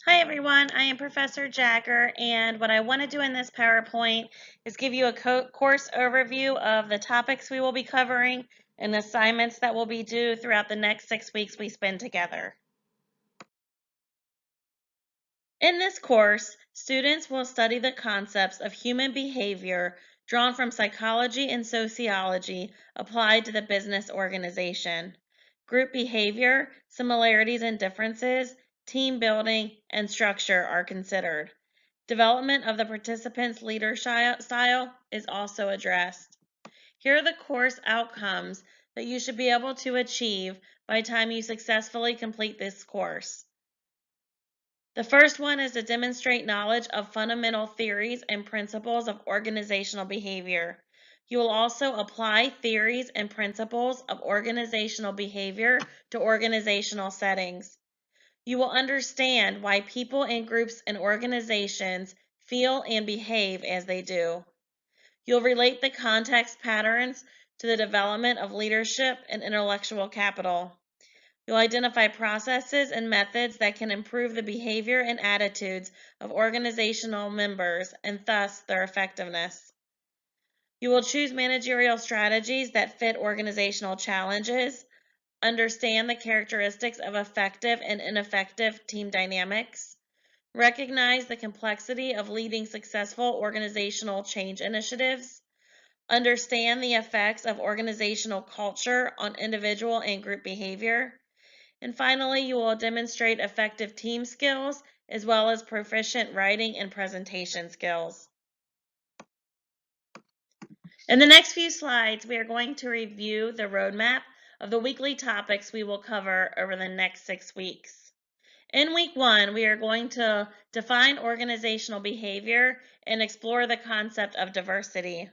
Hi everyone, I am Professor Jagger, and what I want to do in this PowerPoint is give you a course overview of the topics we will be covering and assignments that will be due throughout the next 6 weeks we spend together. In this course, students will study the concepts of human behavior drawn from psychology and sociology applied to the business organization. Group behavior, similarities and differences, team building, and structure are considered. Development of the participants' leadership style is also addressed. Here are the course outcomes that you should be able to achieve by the time you successfully complete this course. The first one is to demonstrate knowledge of fundamental theories and principles of organizational behavior. You will also apply theories and principles of organizational behavior to organizational settings. You will understand why people in groups and organizations feel and behave as they do. You'll relate the context patterns to the development of leadership and intellectual capital. You'll identify processes and methods that can improve the behavior and attitudes of organizational members and thus their effectiveness. You will choose managerial strategies that fit organizational challenges, understand the characteristics of effective and ineffective team dynamics, recognize the complexity of leading successful organizational change initiatives, understand the effects of organizational culture on individual and group behavior, and finally, you will demonstrate effective team skills as well as proficient writing and presentation skills. In the next few slides, we are going to review the roadmap of the weekly topics we will cover over the next 6 weeks. In week 1, we are going to define organizational behavior and explore the concept of diversity.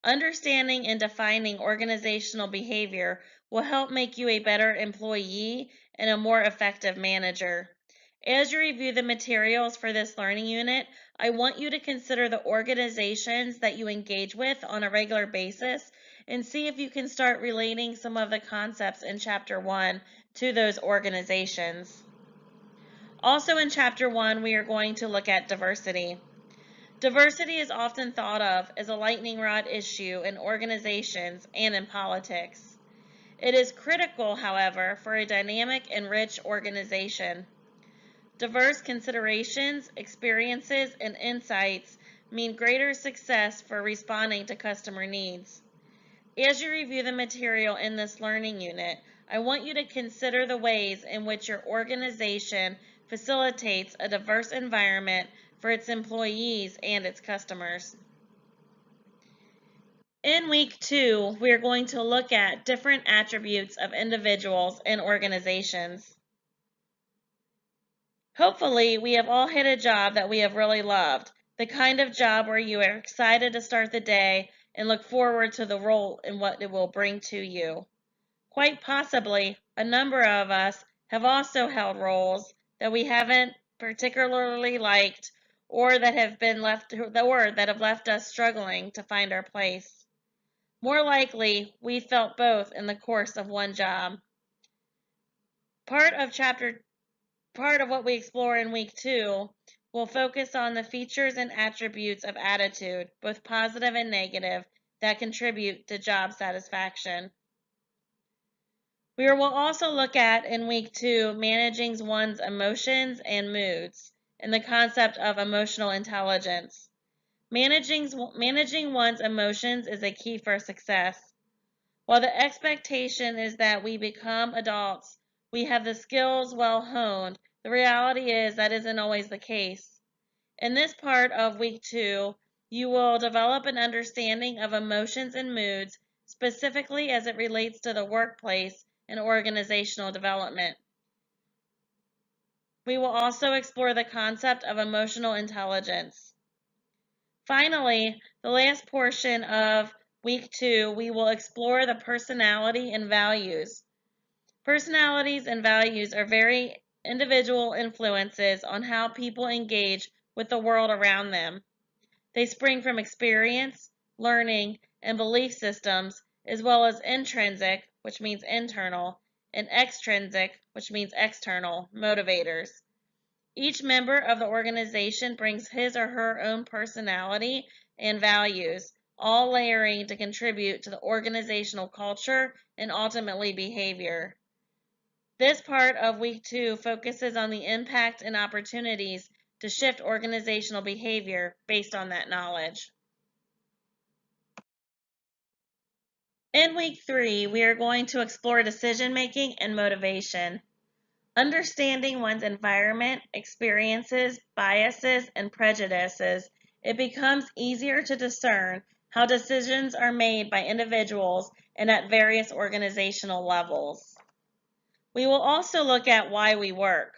Understanding and defining organizational behavior will help make you a better employee and a more effective manager. As you review the materials for this learning unit, I want you to consider the organizations that you engage with on a regular basis and see if you can start relating some of the concepts in Chapter 1 to those organizations. Also in Chapter 1, we are going to look at diversity. Diversity is often thought of as a lightning rod issue in organizations and in politics. It is critical, however, for a dynamic and rich organization. Diverse considerations, experiences, and insights mean greater success for responding to customer needs. As you review the material in this learning unit, I want you to consider the ways in which your organization facilitates a diverse environment for its employees and its customers. In week 2, we are going to look at different attributes of individuals and organizations. Hopefully, we have all had a job that we have really loved, the kind of job where you are excited to start the day and look forward to the role and what it will bring to you. Quite possibly, a number of us have also held roles that we haven't particularly liked or that have left us struggling to find our place. More likely, we felt both in the course of one job. Part of what we explore in week 2 will focus on the features and attributes of attitude, both positive and negative, that contribute to job satisfaction. We will also look at, in week 2, managing one's emotions and moods and the concept of emotional intelligence. Managing one's emotions is a key for success. While the expectation is that we become adults, we have the skills well honed, the reality is that isn't always the case. In this part of week 2, you will develop an understanding of emotions and moods, specifically as it relates to the workplace and organizational development. We will also explore the concept of emotional intelligence. Finally, the last portion of week 2, we will explore the personality and values. Personalities and values are very individual influences on how people engage with the world around them. They spring from experience, learning, and belief systems, as well as intrinsic, which means internal, and extrinsic, which means external, motivators. Each member of the organization brings his or her own personality and values, all layering to contribute to the organizational culture and ultimately behavior. This part of week 2 focuses on the impact and opportunities to shift organizational behavior based on that knowledge. In week 3, we are going to explore decision making and motivation. Understanding one's environment, experiences, biases, and prejudices, it becomes easier to discern how decisions are made by individuals and at various organizational levels. We will also look at why we work.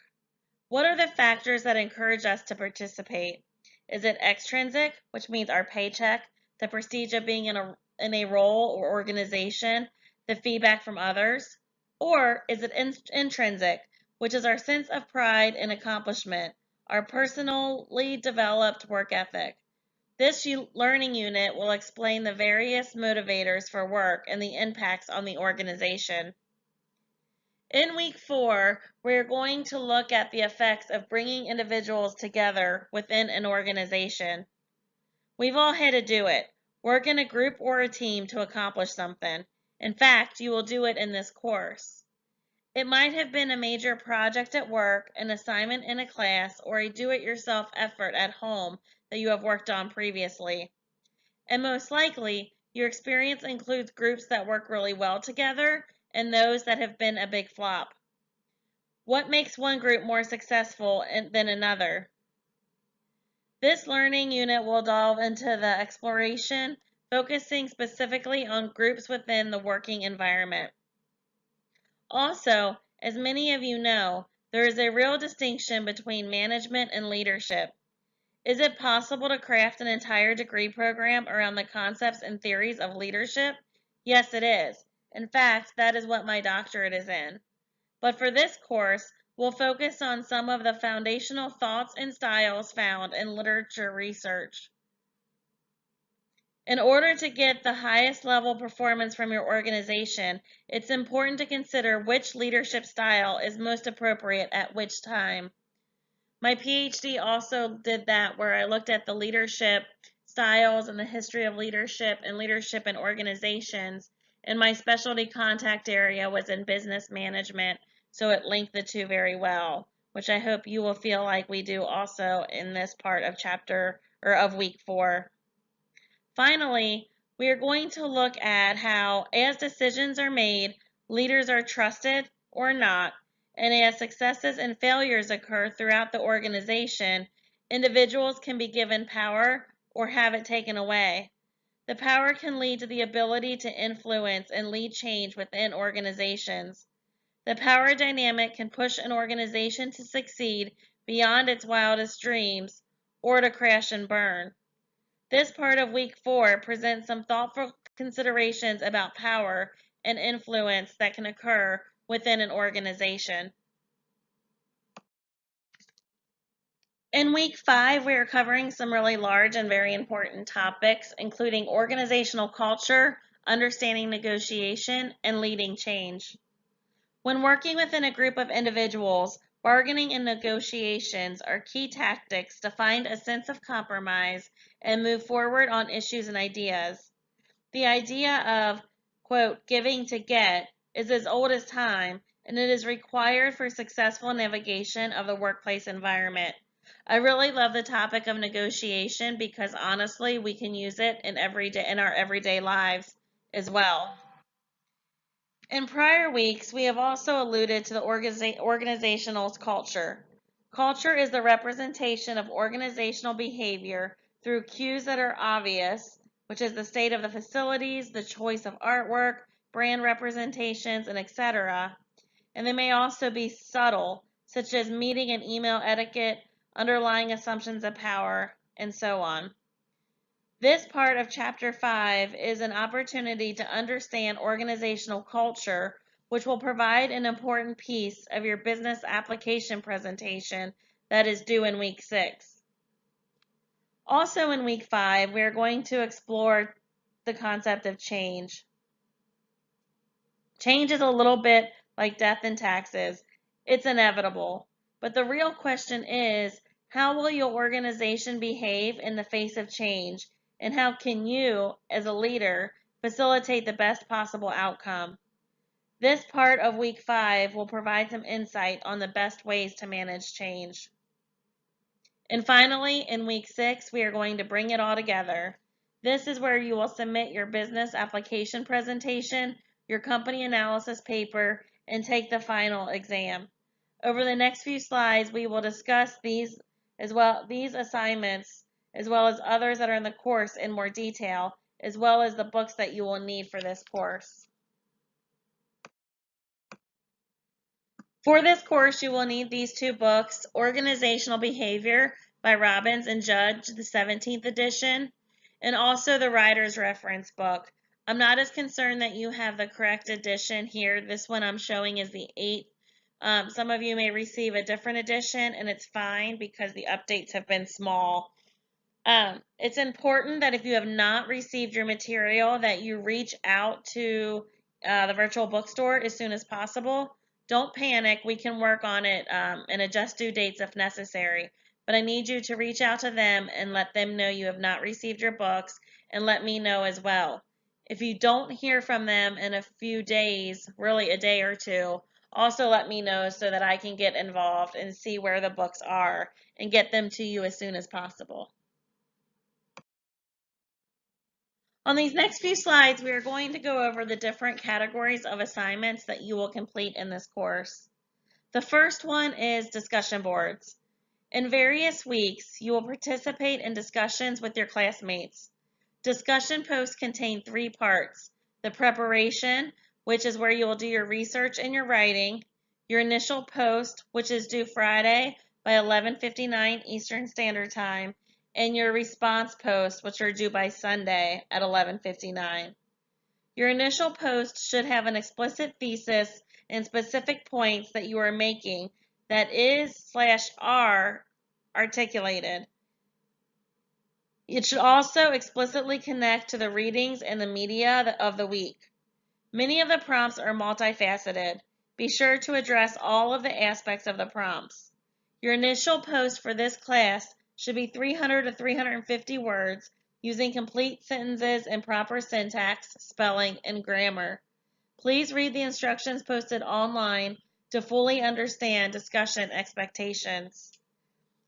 What are the factors that encourage us to participate? Is it extrinsic, which means our paycheck, the prestige of being in a role or organization, the feedback from others? Or is it intrinsic, which is our sense of pride and accomplishment, our personally developed work ethic? This learning unit will explain the various motivators for work and the impacts on the organization. In week 4, we're going to look at the effects of bringing individuals together within an organization. We've all had to do it. Work in a group or a team to accomplish something. In fact, you will do it in this course. It might have been a major project at work, an assignment in a class, or a do-it-yourself effort at home that you have worked on previously. And most likely, your experience includes groups that work really well together and those that have been a big flop. What makes one group more successful than another? This learning unit will delve into the exploration, focusing specifically on groups within the working environment. Also, as many of you know, there is a real distinction between management and leadership. Is it possible to craft an entire degree program around the concepts and theories of leadership? Yes, it is. In fact, that is what my doctorate is in. But for this course, we'll focus on some of the foundational thoughts and styles found in literature research. In order to get the highest level performance from your organization, it's important to consider which leadership style is most appropriate at which time. My PhD also did that, where I looked at the leadership styles and the history of leadership and leadership in organizations, and my specialty contact area was in business management, so it linked the two very well, which I hope you will feel like we do also in this part of chapter or of week 4. Finally, we are going to look at how, as decisions are made, leaders are trusted or not, and as successes and failures occur throughout the organization, individuals can be given power or have it taken away. The power can lead to the ability to influence and lead change within organizations. The power dynamic can push an organization to succeed beyond its wildest dreams or to crash and burn. This part of week 4 presents some thoughtful considerations about power and influence that can occur within an organization. In week 5, we are covering some really large and very important topics, including organizational culture, understanding negotiation, and leading change. When working within a group of individuals, bargaining and negotiations are key tactics to find a sense of compromise and move forward on issues and ideas. The idea of, quote, giving to get is as old as time, and it is required for successful navigation of the workplace environment. I really love the topic of negotiation because honestly, we can use it in our everyday lives as well. In prior weeks, we have also alluded to the organizational culture. Culture is the representation of organizational behavior through cues that are obvious, which is the state of the facilities, the choice of artwork, brand representations, and etc. And they may also be subtle, such as meeting and email etiquette, underlying assumptions of power, and so on. This part of Chapter 5 is an opportunity to understand organizational culture, which will provide an important piece of your business application presentation that is due in week 6. Also in week 5, we are going to explore the concept of change. Change is a little bit like death and taxes. It's inevitable, But the real question is, how will your organization behave in the face of change? And how can you, as a leader, facilitate the best possible outcome? This part of week 5 will provide some insight on the best ways to manage change. And finally, in week 6, we are going to bring it all together. This is where you will submit your business application presentation, your company analysis paper, and take the final exam. Over the next few slides, we will discuss these assignments, as well as others that are in the course in more detail, as well as the books that you will need for this course. For this course, you will need these two books, Organizational Behavior by Robbins and Judge, the 17th edition, and also the Writer's Reference book. I'm not as concerned that you have the correct edition here. This one I'm showing is the 8th. Some of you may receive a different edition, and it's fine because the updates have been small. It's important that if you have not received your material that you reach out to the virtual bookstore as soon as possible. Don't panic. We can work on it and adjust due dates if necessary. But I need you to reach out to them and let them know you have not received your books, and let me know as well. If you don't hear from them in a few days, really a day or two, also let me know so that I can get involved and see where the books are and get them to you as soon as possible. On these next few slides, we are going to go over the different categories of assignments that you will complete in this course. The first one is discussion boards. In various weeks, you will participate in discussions with your classmates. Discussion posts contain 3 parts: the preparation, which is where you will do your research and your writing, your initial post, which is due Friday by 11:59 Eastern Standard Time, and your response posts, which are due by Sunday at 11:59. Your initial post should have an explicit thesis and specific points that you are making that is/are articulated. It should also explicitly connect to the readings and the media of the week. Many of the prompts are multifaceted. Be sure to address all of the aspects of the prompts. Your initial post for this class should be 300 to 350 words using complete sentences and proper syntax, spelling, and grammar. Please read the instructions posted online to fully understand discussion expectations.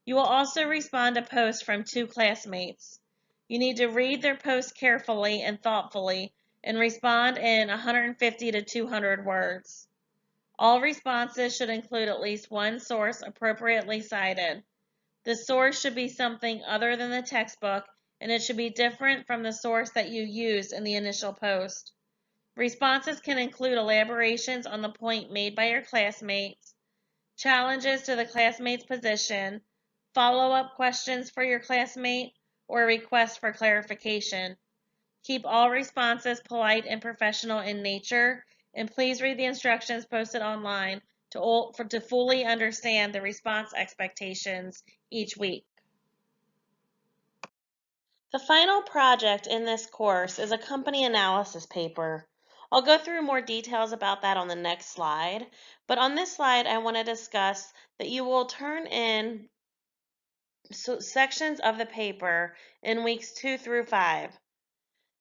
You will also respond to posts from 2 classmates. You need to read their posts carefully and thoughtfully and respond in 150 to 200 words. All responses should include at least one source appropriately cited. The source should be something other than the textbook, and it should be different from the source that you used in the initial post. Responses can include elaborations on the point made by your classmates, challenges to the classmate's position, follow-up questions for your classmate, or a request for clarification. Keep all responses polite and professional in nature, and please read the instructions posted online to fully understand the response expectations each week. The final project in this course is a company analysis paper. I'll go through more details about that on the next slide, but on this slide I want to discuss that you will turn in sections of the paper in weeks 2 through 5.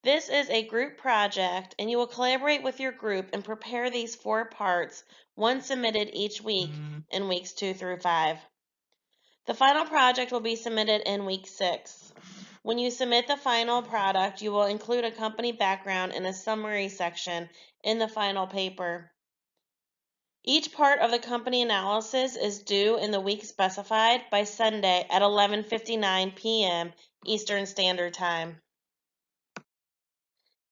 This is a group project, and you will collaborate with your group and prepare these 4 parts, one submitted each week in weeks 2 through 5. The final project will be submitted in week 6. When you submit the final product, you will include a company background and a summary section in the final paper. Each part of the company analysis is due in the week specified by Sunday at 11:59 p.m. Eastern Standard Time.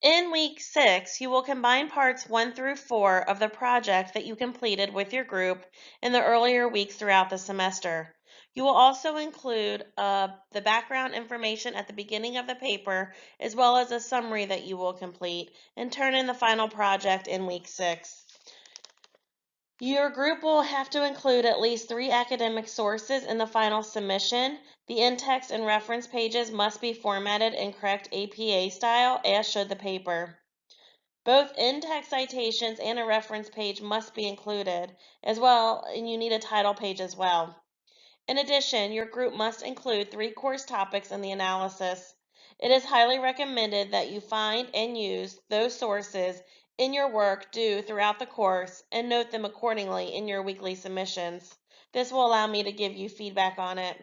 In week 6, you will combine parts 1 through 4 of the project that you completed with your group in the earlier weeks throughout the semester. You will also include the background information at the beginning of the paper, as well as a summary that you will complete, and turn in the final project in week 6. Your group will have to include at least 3 academic sources in the final submission. The in-text and reference pages must be formatted in correct APA style, as should the paper. Both in-text citations and a reference page must be included as well, and you need a title page as well. In addition, your group must include 3 course topics in the analysis. It is highly recommended that you find and use those sources in your work due throughout the course and note them accordingly in your weekly submissions. This will allow me to give you feedback on it.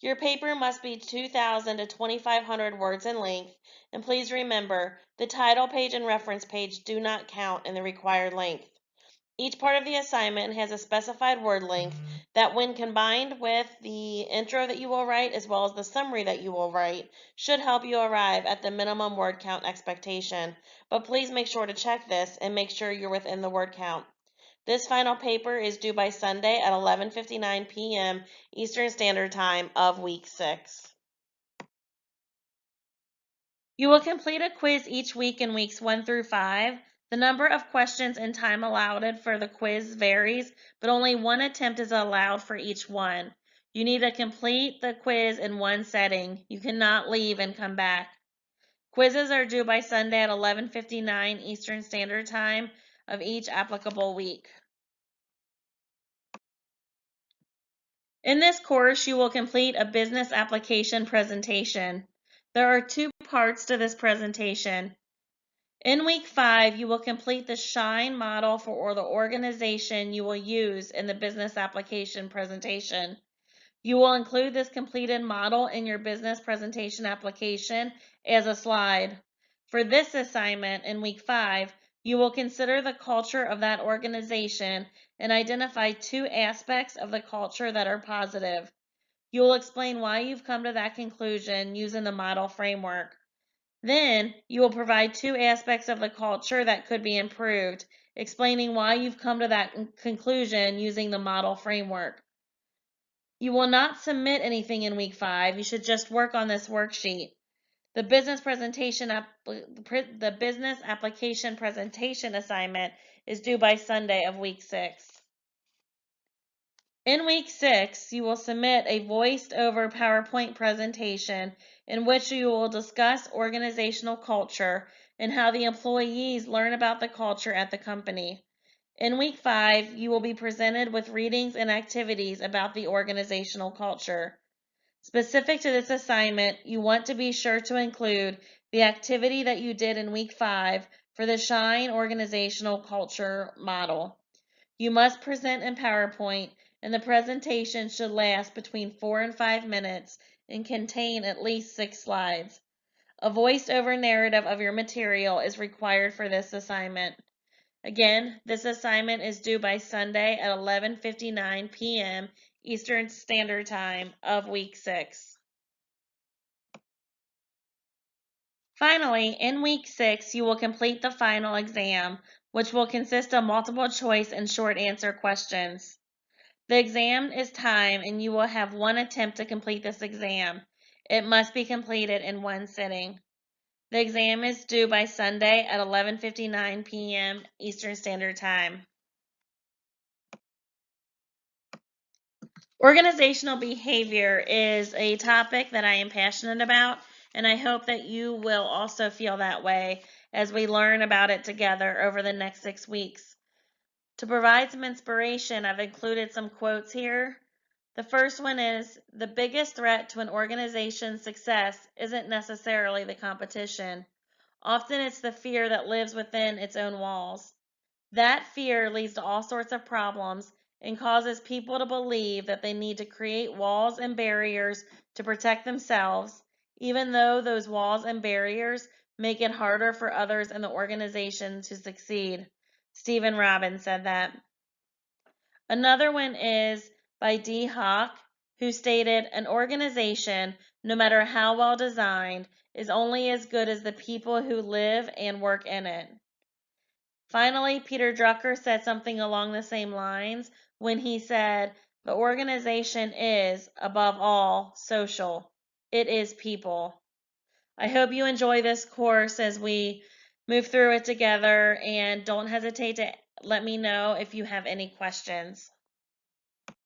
Your paper must be 2,000 to 2,500 words in length, and please remember, the title page and reference page do not count in the required length. Each part of the assignment has a specified word length that, when combined with the intro that you will write as well as the summary that you will write, should help you arrive at the minimum word count expectation. But please make sure to check this and make sure you're within the word count. This final paper is due by Sunday at 11:59 p.m. Eastern Standard Time of week 6. You will complete a quiz each week in weeks 1 through 5. The number of questions and time allowed for the quiz varies, but only one attempt is allowed for each one. You need to complete the quiz in one setting. You cannot leave and come back. Quizzes are due by Sunday at 11:59 Eastern Standard Time of each applicable week. In this course, you will complete a business application presentation. There are 2 parts to this presentation. In week 5, you will complete the SHINE model for the organization you will use in the business application presentation. You will include this completed model in your business presentation application as a slide. For this assignment in week 5, you will consider the culture of that organization and identify 2 aspects of the culture that are positive. You will explain why you've come to that conclusion using the model framework. Then, you will provide 2 aspects of the culture that could be improved, explaining why you've come to that conclusion using the model framework. You will not submit anything in week 5. You should just work on this worksheet. The business application presentation assignment is due by Sunday of week 6. In week 6, you will submit a voiced over PowerPoint presentation in which you will discuss organizational culture and how the employees learn about the culture at the company. In week 5, you will be presented with readings and activities about the organizational culture. Specific to this assignment, you want to be sure to include the activity that you did in week 5 for the SHINE organizational culture model. You must present in PowerPoint, and the presentation should last between 4 and 5 minutes and contain at least 6 slides. A voiced-over narrative of your material is required for this assignment. Again, this assignment is due by Sunday at 11:59 p.m. Eastern Standard Time of week 6. Finally, in week 6, you will complete the final exam, which will consist of multiple choice and short answer questions. The exam is timed, and you will have 1 attempt to complete this exam. It must be completed in 1 sitting. The exam is due by Sunday at 11:59 p.m. Eastern Standard Time. Organizational behavior is a topic that I am passionate about, and I hope that you will also feel that way as we learn about it together over the next 6 weeks. To provide some inspiration, I've included some quotes here. The first one is, the biggest threat to an organization's success isn't necessarily the competition. Often it's the fear that lives within its own walls. That fear leads to all sorts of problems and causes people to believe that they need to create walls and barriers to protect themselves, even though those walls and barriers make it harder for others in the organization to succeed. Stephen Robbins said that. Another one is by D. Hawk, who stated, an organization, no matter how well designed, is only as good as the people who live and work in it. Finally, Peter Drucker said something along the same lines when he said, the organization is, above all, social. It is people. I hope you enjoy this course as we move through it together, and don't hesitate to let me know if you have any questions.